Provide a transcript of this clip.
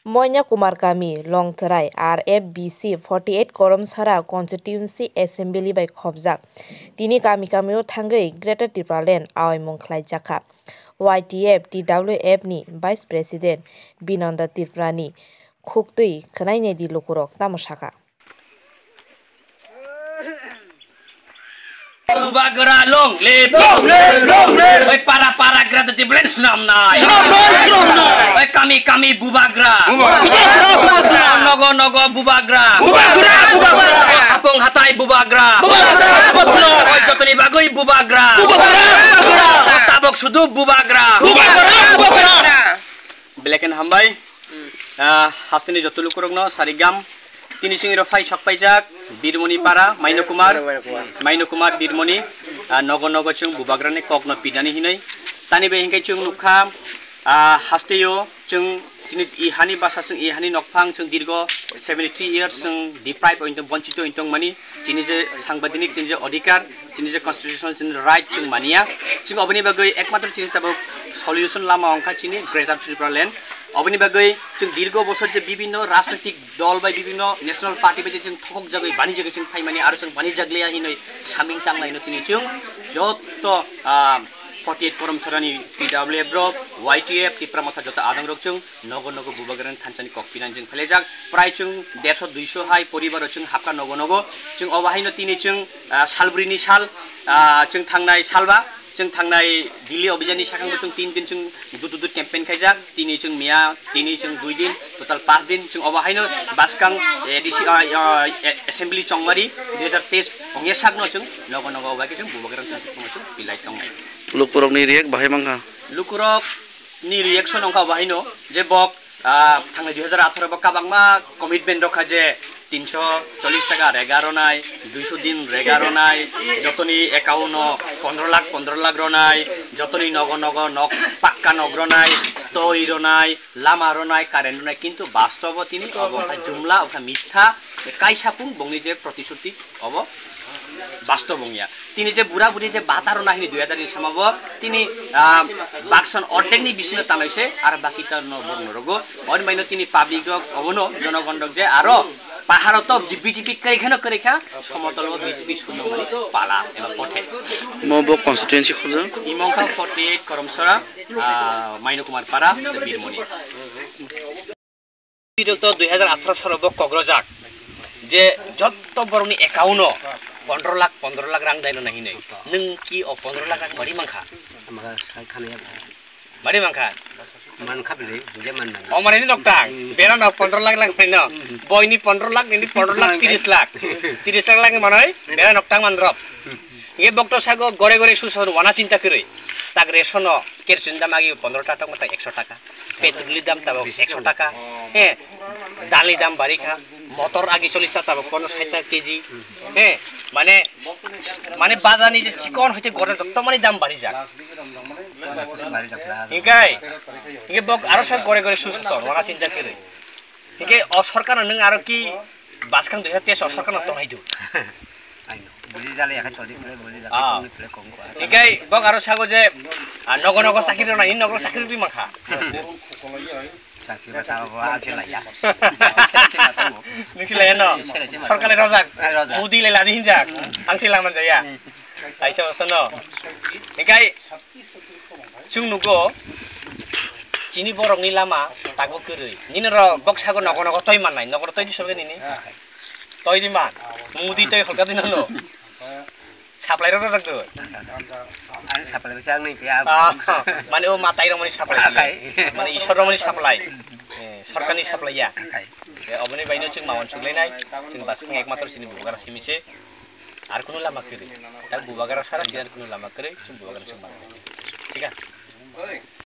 Moina Kumar Kami Longtharai RFBC 48 Koromsara Constituency Assembly by Khobjak Tini Kami Kamio Thangai Greater Tipraland Aoimong Khlaijaka YTF TWF ni Vice President Binanda Tirprani Khuktui Khnaine di Lukurok Tamosaka Bubagra long le oi para grata di blend snam nai oi kami bubagra nogo bubagra apong hatai bubagra oi jotoni bagoi bubagra tabok sudu bubagra belekan hambai hastini jotulu kurogno sarigam tini singiro fai chokpaijak birmoni para maino kumar birmoni nogo chung bubagrane kokno pidani hinai tani be hingkai chung nukha hasteyo chung tini ihani basa chung ihani nokphang chung dirgo 73 years chung deprive ointong bonchito ointong mani tini je sangbaदिनिक tini je अधिकार tini je constitutional tini right chung mania chung oboni bagoi ekmatro tini tabo solution lama ongkha tini Greater Tripura Land অবনি বাগৈ जों দীর্ঘ বছর যে বিভিন্ন রাজনৈতিক দল বা বিভিন্ন ন্যাশনাল পার্টি বাজে जों থক জাগৈ বানি জাগৈ जों ফাইমানি আর जों বানি জাগলিয়া হিनै সামিং টাংলাইনো তিনি जों যত 48 করমসরানি PWF ব্রক YTF টিপ্রা মাথা যত আদং রক जों নগো বুবাগরান থানচানি ককপিনান जों ফেলেজাক প্রায় जों 150 200 হাই পরিবার जों হাপকা নগো जों অবাহাইনো তিনি जों সালব্রিনি সাল जों थांनाय सालबा जों थांनाय दिल्ली अभियाननि साखांबो जों 3 दिन जों दुदुद केम्पेन खायजाक तिनि जों मिया तिनि जों 2 दिन टोटाल 5 दिन जों अबाहायनो बासकां एडिसि एसेम्बली चंगमारी 2023 अंगे सागनो जों नगो अबाके जों बुबाग्रान थांसिखौ जों बिलाइ तंनाय लुकुरकनि रिएक्ट बाहाय मांगा लुकुरकनि रिएक्शन अंका बाहायनो जे बक थांनाय 2018 बा काबांमा कमिटमेन्ट रखा जे 340 টাকা রেগা রনাই 200 দিন রেগা রনাই যতনি একাউন্ন 15 লাখ রনাই যতনি নগ পাক্কা নগরনাই তৈ রনাই লামা রনাই কারেন্ট রনাই কিন্তু বাস্তব তিনি অবস্থা জুমলা অথা মিথ্যা কাইসাপুং বংনি যে প্রতিশ্রুতি অব বাস্তবংয়া তিনি যে বুড়া বুড়ি যে বাতারো নাহিনি 2000 সামাব তিনি বাক্সন অর্ধেকনি বিষ্ণু তামাইছে আর বাকিটা নরগো অনমাইনো তিনি পাবলিক অবনো জনগণক যে আরো পাহাড়ত বিজেপি করেখা সমতল বিজেপি সুন্দরমানি পালা এবা পথে মবো কনস্টিটুয়েন্সি খোঁজা ইমংখা 48 করমসরা মাইনো কুমার পারা বীরমণি বিরত 2018 সাল কগ্রজাক যে যত বরনি একাউন্ন 15 লাখ রাং দাইনো নাহি নাই নং কি ও 15 লাখ রাং মারি মাংখা আমরা খানায়া মারি মাংখা মান খাবলে যে মান না ও মানে নকটাং বেরা না 15 লাখ লাখ ফাইনো বয়নি 15 লাখ নি 15 লাখ 30 লাখ লাখ মানই বেরা নকটাং মানরব গে বক্ত সাগো গরে সুসন ওয়ানা চিন্তা করে তাক রেশন কেরসিন দাম আগে 15 টাকা মত 100 টাকা পেট্রোলের দাম তাও 100 টাকা হ্যাঁ ডালি দাম বাড়িখা মোটর আগে 40 টাকা তাও 50 টাকা কেজি হ্যাঁ মানে বাজানি যে চিকন হইতে গরে যত মানে দাম বাড়ি যাক ইগে বক আরো সব গরে সুসন ওয়ানা চিন্তা করে ইগে সরকার নং আরো কি বাসখান 2023 সরকার তো হাইদু বুঝি জালে এখন চলি ফলে বুঝি জালে তুমি ফলে কম করা ইগাই বক আরো সাগো যে নগর চাকরি না ইন নগর চাকরি বি মাখা চাকরি বাতা আগে লাইয়া নিছিলে ন সরকারে রজাক মুদি লে লাদি হিনজাক আংসি লামান যায়া আইসা বসন ইগাই chung nugo chini borok ni lama tago kerei nini ro bok sago nogo toy manai nogo toy di sobe nini toy di man mudi toy holka din no supply ro rak do ani supply bisa nai pia mane o matai ro mani supply mane ishor ro mani supply সরকারি supply ya oboni baino chung mawon chugleinai chung basking ekmatro chini bubagara simise আর কোনো লামা করে তার বুবাগারা সারা আর কোনো লামা করে chung bubagara chung ঠিক আছে